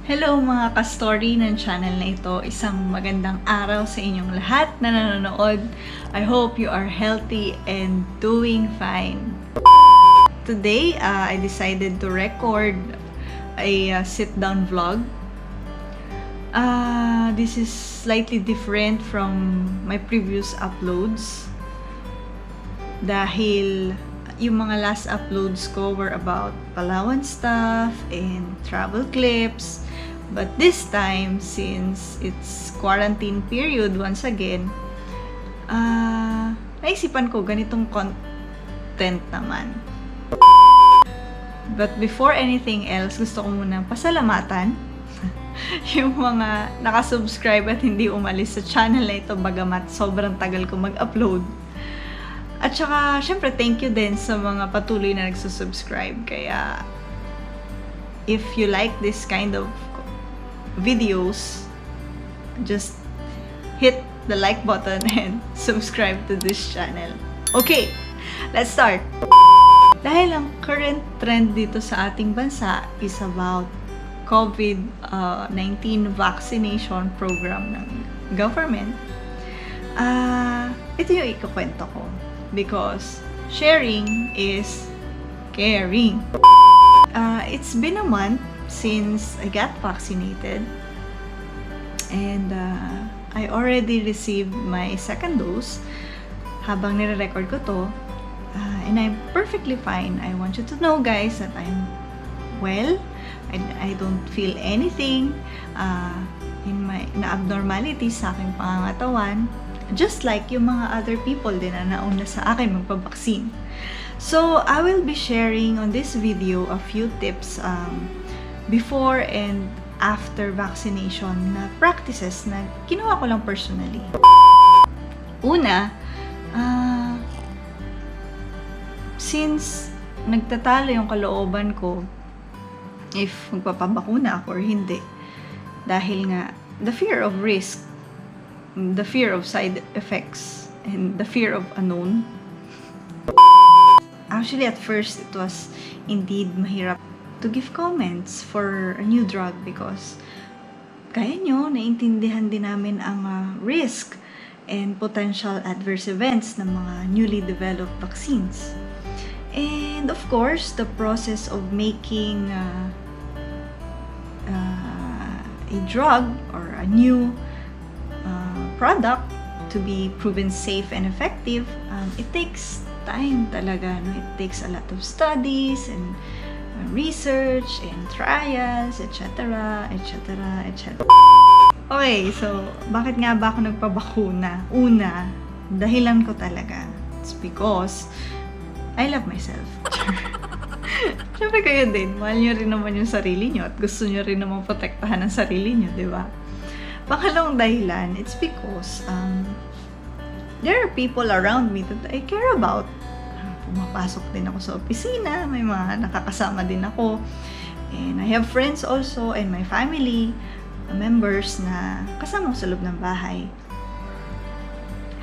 Hello mga ka-story ng channel na ito. Isang magandang araw sa inyong lahat na nanonood. I hope you are healthy and doing fine. Today, I decided to record a sit-down vlog. This is slightly different from my previous uploads. Dahil yung mga last uploads ko were about Palawan stuff and travel clips. But this time, since it's quarantine period once again, naisipan ko ganitong content naman. But before anything else, gusto ko munang pasalamatan yung mga nakasubscribe at hindi umalis sa channel na ito bagamat sobrang tagal ko mag-upload. At saka, syempre, thank you din sa mga patuloy na nagsusubscribe. Kaya, if you like this kind of videos, just hit the like button and subscribe to this channel. Okay, let's start. Dahil ang current trend dito sa ating bansa is about Covid-19 vaccination program ng government. Ito yung ikukwento ko because sharing is caring. It's been a month since I got vaccinated and I already received my second dose habang nire-record ko to and I'm perfectly fine. I want you to know guys that I'm well. I don't feel anything na abnormalities sa aking pangangatawan, just like yung mga other people din na nauna sa akin magpabaksin. So I will be sharing on this video a few tips before and after vaccination na practices na ginawa ko lang personally. Una, since nagtatalo yung kalooban ko if magpapabakuna ako or hindi, dahil nga the fear of risk, the fear of side effects, and the fear of unknown. Actually, at first, it was indeed mahirap to give comments for a new drug because kaya nyo, naiintindihan din namin ang risk and potential adverse events ng mga newly developed vaccines. And of course, the process of making a drug or a new product to be proven safe and effective, it takes time talaga. No? It takes a lot of studies and research and trials, etc., etc., etc. Okay, so bakit nga ba ako nagpabakuna? Una, dahilan ko talaga. It's because I love myself. Siyempre kayo din, mahal nyo rin naman yung sarili nyo at gusto nyo rin naman protektahan ang sarili nyo, di ba? Pangalawang dahilan, it's because there are people around me that I care about. Pumapasok din ako sa opisina, may mga nakakasama din ako. And I have friends also and my family members na kasama ko sa loob ng bahay.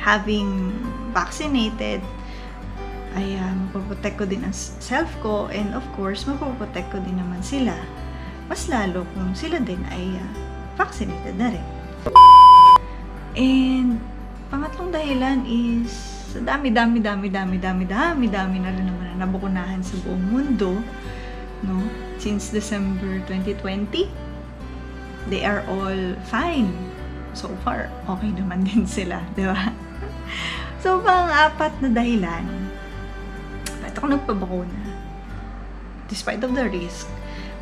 Having vaccinated, ay mapoprotect ko din ang self ko and of course, mapoprotect ko din naman sila. Mas lalo kung sila din ay vaccinated na rin. And pangatlong dahilan is sa dami na rin naman na nabukunahan sa buong mundo, no? Since December 2020, they are all fine. So far, okay naman din sila, di ba? So, pang-apat na dahilan, bakit ako nagpabakuna? Despite of the risk,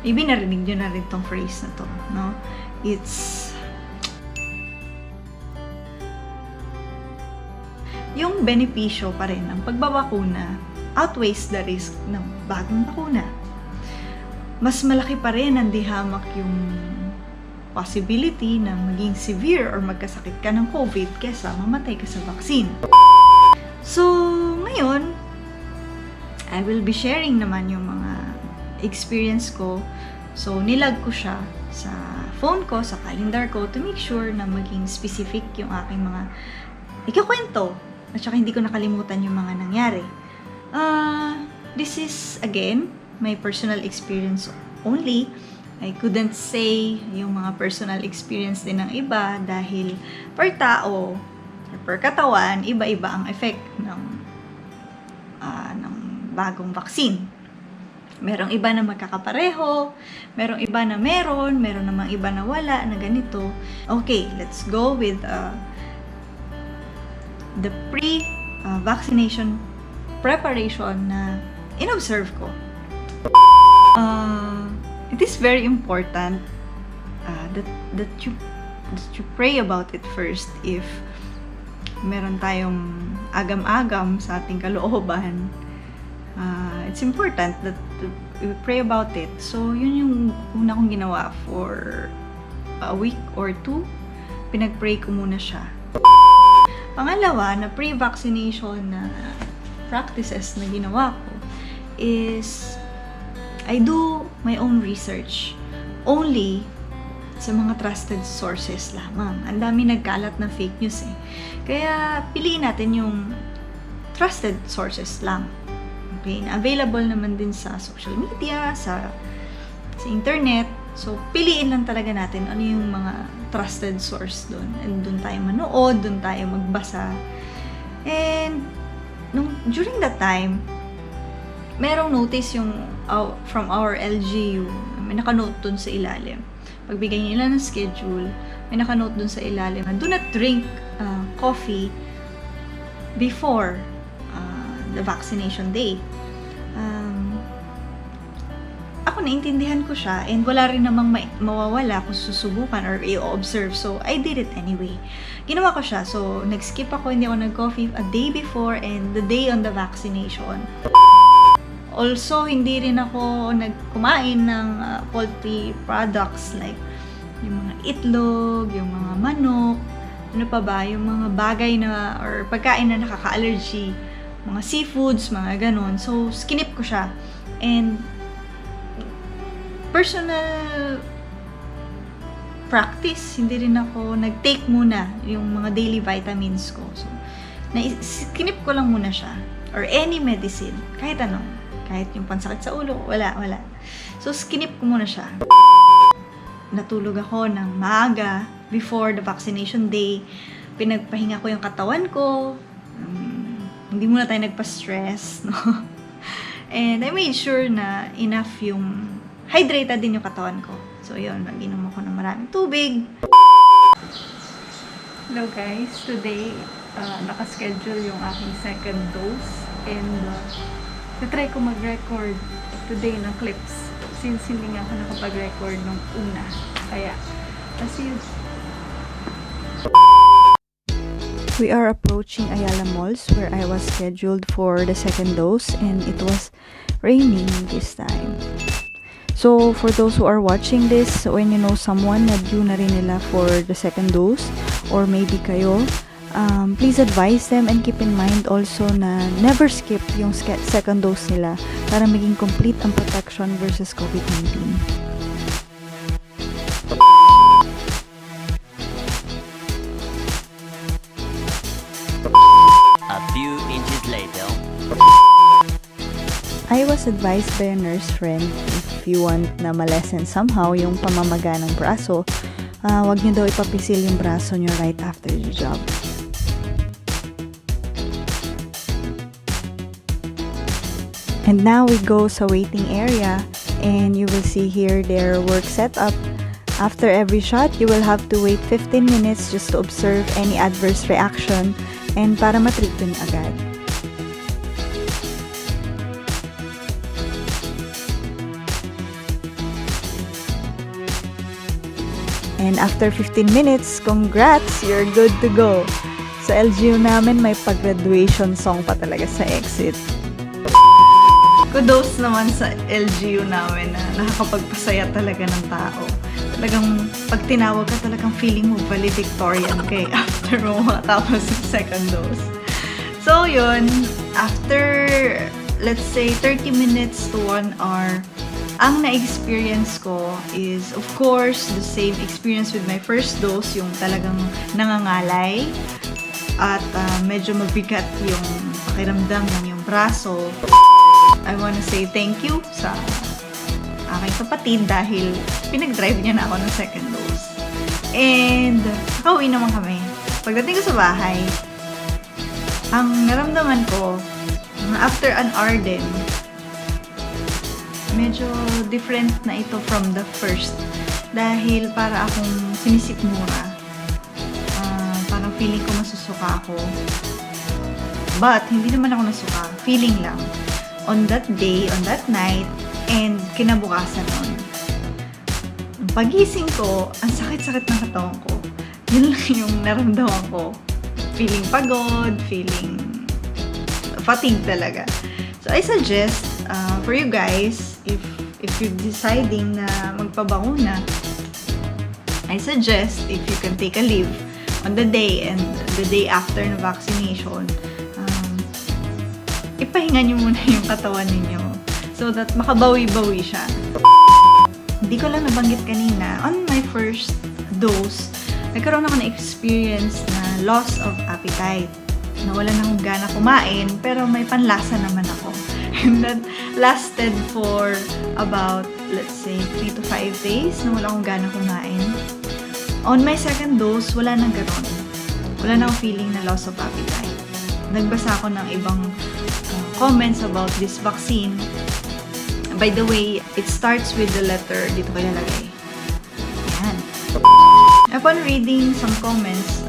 maybe narinig nyo na rin tong phrase na to, no? It's yung benepisyo pa rin ng pagbabakuna outweighs the risk ng bagong bakuna. Mas malaki pa rin ang dihamak yung possibility na maging severe or magkasakit ka ng COVID kesa mamatay ka sa vaccine. So, ngayon, I will be sharing naman yung mga experience ko. So, nilag ko siya sa phone ko, sa calendar ko to make sure na maging specific yung aking mga ikakwento. At saka hindi ko nakalimutan yung mga nangyari. This is, again, my personal experience only. I couldn't say yung mga personal experience din ng iba dahil per tao or per katawan, iba-iba ang effect ng bagong vaccine. Merong iba na magkakapareho, merong iba na meron namang iba na wala, na ganito. Okay, let's go with the pre-vaccination preparation na in-observe ko. It is very important that you pray about it first if meron tayong agam-agam sa ating kalooban. It's important that we pray about it. So, yun yung una kong ginawa for a week or two. Pinag-pray ko muna siya. Pangalawa, na pre-vaccination na practices na ginawa ko is I do my own research only sa mga trusted sources lamang. Ang dami nagkalat ng fake news eh. Kaya piliin natin yung trusted sources lang. Okay? Available naman din sa social media, sa internet. So, piliin lang talaga natin ano yung mga trusted source doon. And doon tayo manood, doon tayo magbasa. And during that time, merong notice yung from our LGU. May naka-note dun sa ilalim. Pagbigay nila ng schedule, may naka-note dun sa ilalim na do not drink coffee before the vaccination day. Ako naintindihan ko siya and wala rin namang mawawala kung susubukan or i-observe. So, I did it anyway. Ginawa ko siya. So, nag-skip ako, hindi ako nag-coffee a day before and the day on the vaccination. Also, hindi rin ako nagkumain ng poultry products like yung mga itlog, yung mga manok, ano pa ba, yung mga bagay na or pagkain na nakaka-allergy, mga seafoods, mga ganon. So, skinip ko siya. And personal practice, hindi rin ako nag-take muna yung mga daily vitamins ko. So, skinip ko lang muna siya. Or any medicine, kahit anong. Kahit yung pansakit sa ulo, wala. So, skinip ko muna siya. Natulog ako ng maaga before the vaccination day. Pinagpahinga ko yung katawan ko. Hindi muna tayo nagpa-stress, no? And I made sure na enough yung hydrated din yung katawan ko. So, yun. Mag-inom ako ng maraming tubig. Hello guys. Today, nakaschedule yung aking second dose. And, try ko mag-record today ng clips since hindi nga ako nakapag-record nung una. Kaya, as you... We are approaching Ayala Malls where I was scheduled for the second dose and it was raining this time. So, for those who are watching this, when you know someone na due na rin nila for the second dose or maybe kayo, please advise them and keep in mind also na never skip yung second dose nila para maging complete ang protection versus COVID-19. A few inches later. I was advised by a nurse friend if you want na malesen somehow yung pamamaga ng braso, wag niyo daw ipapisil yung braso niyo right after the job. And now we go sa waiting area and you will see here their work setup. After every shot, you will have to wait 15 minutes just to observe any adverse reaction and para matreatment agad. And after 15 minutes, congrats! You're good to go! Sa LGU namin, may pag-graduation song pa talaga sa exit. Kudos naman sa LGU namin na nakakapagpasaya talaga ng tao. Talagang pag tinawag ka, talagang feeling mo valedictorian kay after mo matapos yung second dose. So yun, after let's say 30 minutes to 1 hour, ang na-experience ko is of course the same experience with my first dose, yung talagang nangangalay at medyo mabigat yung pakiramdam ng yung braso. I wanna say thank you sa aking kapatid dahil pinag-drive niya na ako ng second dose. And nakauwi naman kami. Pagdating ko sa bahay, ang naramdaman ko, after an hour din, medyo different na ito from the first. Dahil para akong sinisikmura. Parang feeling ko masusuka ako. But, hindi naman ako nasuka. Feeling lang. On that day, on that night, and kinabukasan nun. Pagising ko, ang sakit-sakit ng katawan ko. Yun lang yung naramdaman ko. Feeling pagod, feeling fatigue talaga. So, I suggest for you guys, if you're deciding na magpabakuna, I suggest if you can take a leave on the day and the day after na vaccination, ipahinga nyo muna yung katawan ninyo so that makabawi-bawi siya. Hindi ko lang nabanggit kanina, on my first dose, nagkaroon ako ng experience na loss of appetite. Nawala na akong gana kumain, pero may panlasa naman ako. And that lasted for about, let's say, 3 to 5 days na wala akong gana kumain. On my second dose, wala nang gano'n. Wala na akong feeling na loss of appetite. Nagbasa ako ng ibang comments about this vaccine. By the way, it starts with the letter, dito ko ilalagay. Ayan. Upon reading some comments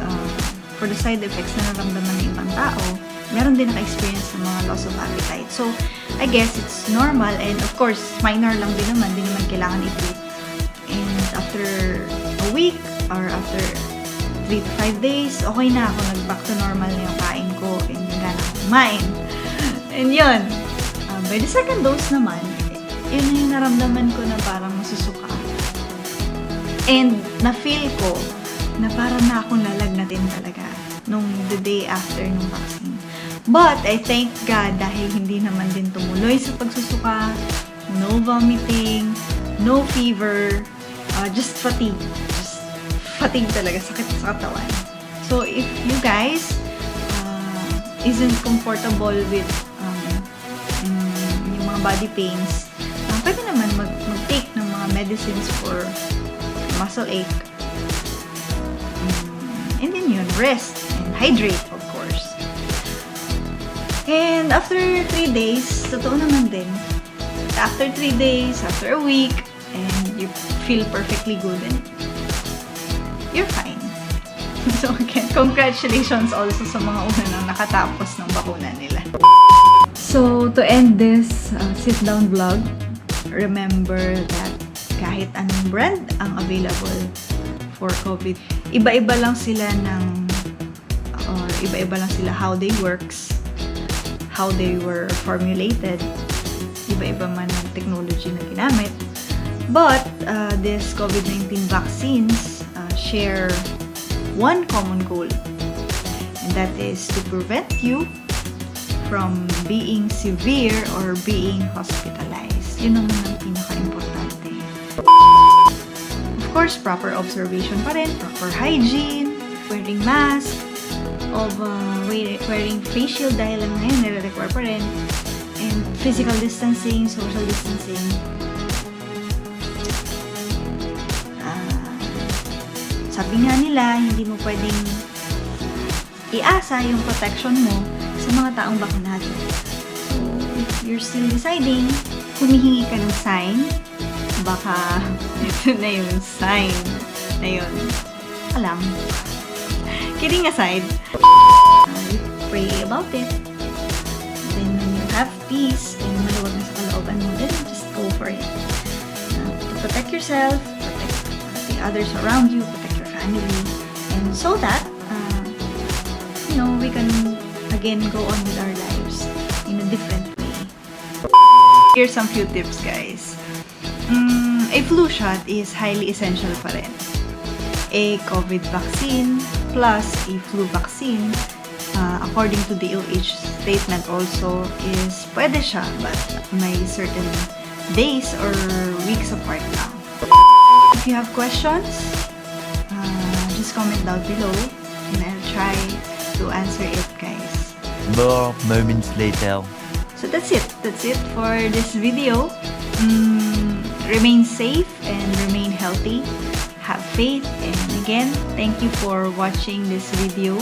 for the side effects na naramdaman ng ibang tao, meron din naka-experience ng mga loss of appetite. So, I guess it's normal and of course, minor lang din naman kailangan i-treat. And after a week or after 3 to 5 days, okay na ako, nag-back to normal na yung kain ko and yung gana ko kumain. And yun, by the second dose naman, yun na yung naramdaman ko na parang masusuka. And na-feel ko na parang na akong lalagnatin talaga nung the day after nung vaccine. But I thank God dahil hindi naman din tumuloy sa pagsusuka, no vomiting, no fever, just fatigue. Just fatigue talaga, sakit sa katawan. So if you guys isn't comfortable with yung mga body pains, pwede naman mag-take ng mga medicines for muscle ache. And then yun, rest and hydrate, of course. And after 3 days, totoo naman din, after 3 days, after a week, and you feel perfectly good and you're fine. So again, congratulations also sa mga una nang nakatapos ng bakuna nila. So to end this sit-down vlog, remember that kahit anong brand ang available for COVID, iba-iba lang sila how they works, how they were formulated, iba-iba man ang technology na ginamit. But this COVID-19 vaccines share one common goal, and that is to prevent you from being severe or being hospitalized. Yun naman ang pinaka-importante. Of course, proper observation pa rin, proper hygiene, wearing mask, wearing face shield dahil lang ngayon nire-require pa rin, and physical distancing, social distancing. Sabi nga nila, hindi mo pwedeng iasa yung protection mo sa mga taong bakunado. So, if you're still deciding, humihingi ka ng sign, baka ito na yung sign na yun. Alam. Kidding aside, you pray about it. Then when you have peace and maluwag na sa kalooban mo, then just go for it. To protect yourself, protect the others around you, protect your family, and so that we can again go on with our lives in a different way. Here's some few tips, guys. A flu shot is highly essential pa rin. A COVID vaccine plus a flu vaccine, according to the DOH statement also, is pwede siya, but may certain days or weeks apart lang. If you have questions, just comment down below and I'll try to answer it, guys. More moments later. So that's it for this video. remain safe and remain healthy. Have faith, and again, thank you for watching this video,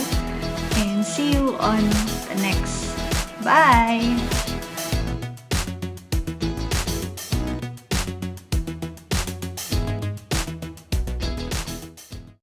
and see you on the next. Bye!